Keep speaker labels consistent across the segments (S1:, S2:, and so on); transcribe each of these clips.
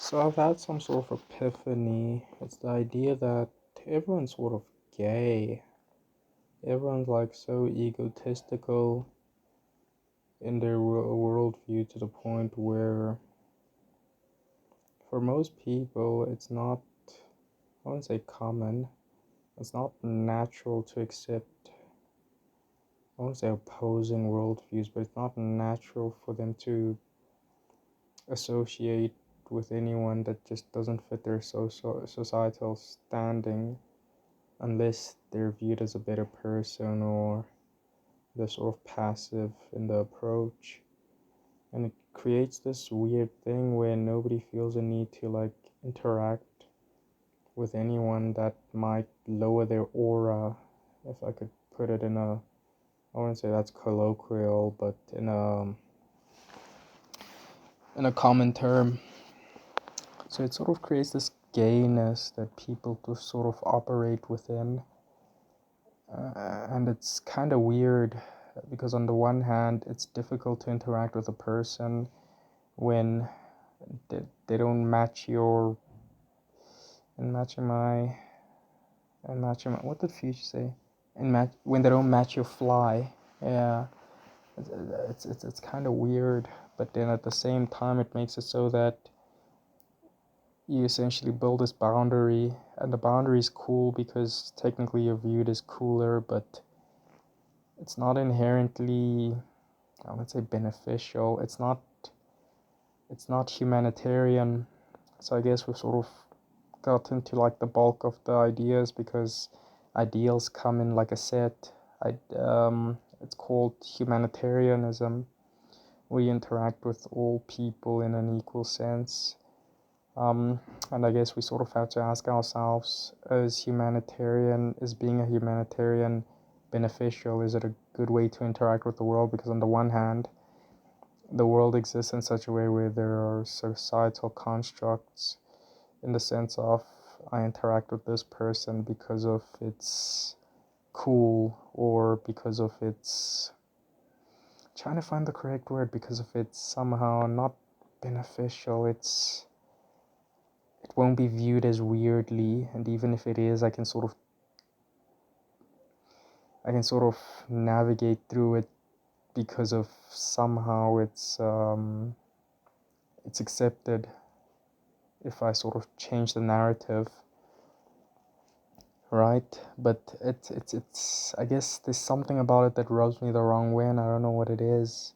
S1: So I've had some sort of epiphany. It's the idea that everyone's sort of gay. Everyone's like so egotistical in their worldview to the point where, for most people, it's not, I wouldn't say common, it's not natural to accept, I wouldn't say opposing worldviews, but it's not natural for them to associate with anyone that just doesn't fit their societal standing unless they're viewed as a better person or they're sort of passive in the approach. And it creates this weird thing where nobody feels a need to like interact with anyone that might lower their aura, if I could put it in a, I wouldn't say that's colloquial, but in a common term. So it sort of creates this gayness that people just sort of operate within. And it's kind of weird because on the one hand it's difficult to interact with a person when they don't match your and matching my what did Future say, and match when they don't match your fly. Yeah, it's kind of weird, but then at the same time it makes it so that you essentially build this boundary, and the boundary is cool because technically you're viewed as cooler, but it's not inherently, I would say, beneficial. It's not humanitarian. So I guess we've sort of got into like the bulk of the ideas because ideals come in like a set. It's called humanitarianism. We interact with all people in an equal sense. And I guess we sort of have to ask ourselves, is being a humanitarian beneficial? Is it a good way to interact with the world? Because on the one hand, the world exists in such a way where there are societal constructs in the sense of I interact with this person because of its cool or because of its, trying to find the correct word, because of it's somehow not beneficial. It won't be viewed as weirdly, and even if it is, I can sort of navigate through it because of somehow it's accepted if I sort of change the narrative, right? But it's I guess there's something about it that rubs me the wrong way, and I don't know what it is.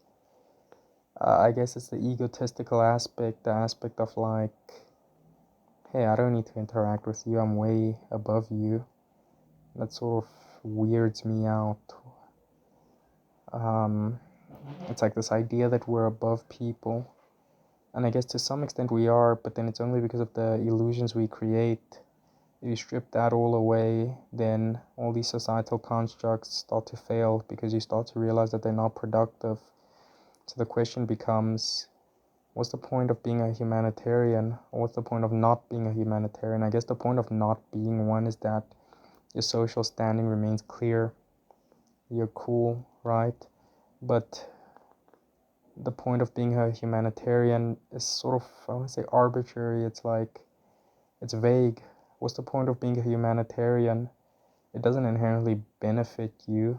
S1: I guess it's the egotistical aspect, the aspect of like, hey, I don't need to interact with you, I'm way above you. That sort of weirds me out. Um, it's like this idea that we're above people. And I guess to some extent we are, but then it's only because of the illusions we create. If you strip that all away, then all these societal constructs start to fail because you start to realize that they're not productive. So the question becomes, what's the point of being a humanitarian? Or what's the point of not being a humanitarian? I guess the point of not being one is that your social standing remains clear. You're cool, right? But the point of being a humanitarian is sort of, I want to say, arbitrary. It's like, it's vague. What's the point of being a humanitarian? It doesn't inherently benefit you.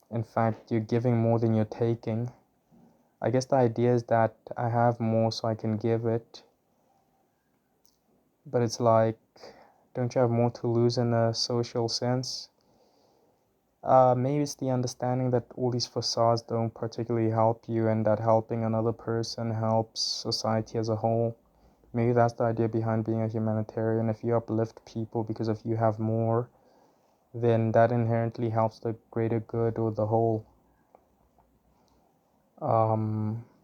S1: In fact, you're giving more than you're taking. I guess the idea is that I have more so I can give it. But it's like, don't you have more to lose in a social sense? Maybe it's the understanding that all these facades don't particularly help you and that helping another person helps society as a whole. Maybe that's the idea behind being a humanitarian. If you uplift people because if you have more, then that inherently helps the greater good or the whole.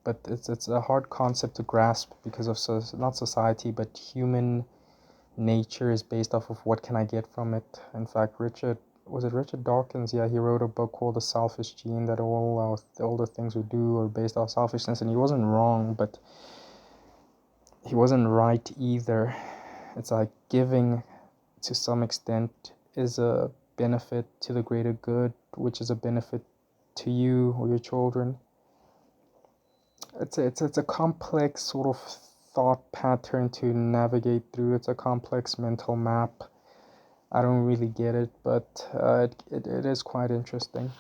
S1: But it's a hard concept to grasp because of not society, but human nature is based off of what can I get from it. In fact, Richard Dawkins? Yeah, he wrote a book called The Selfish Gene, that all the things we do are based off selfishness, and he wasn't wrong, but he wasn't right either. It's like giving to some extent is a benefit to the greater good, which is a benefit to you or your children. It's a complex sort of thought pattern to navigate through. It's a complex mental map. I don't really get it, but it is quite interesting.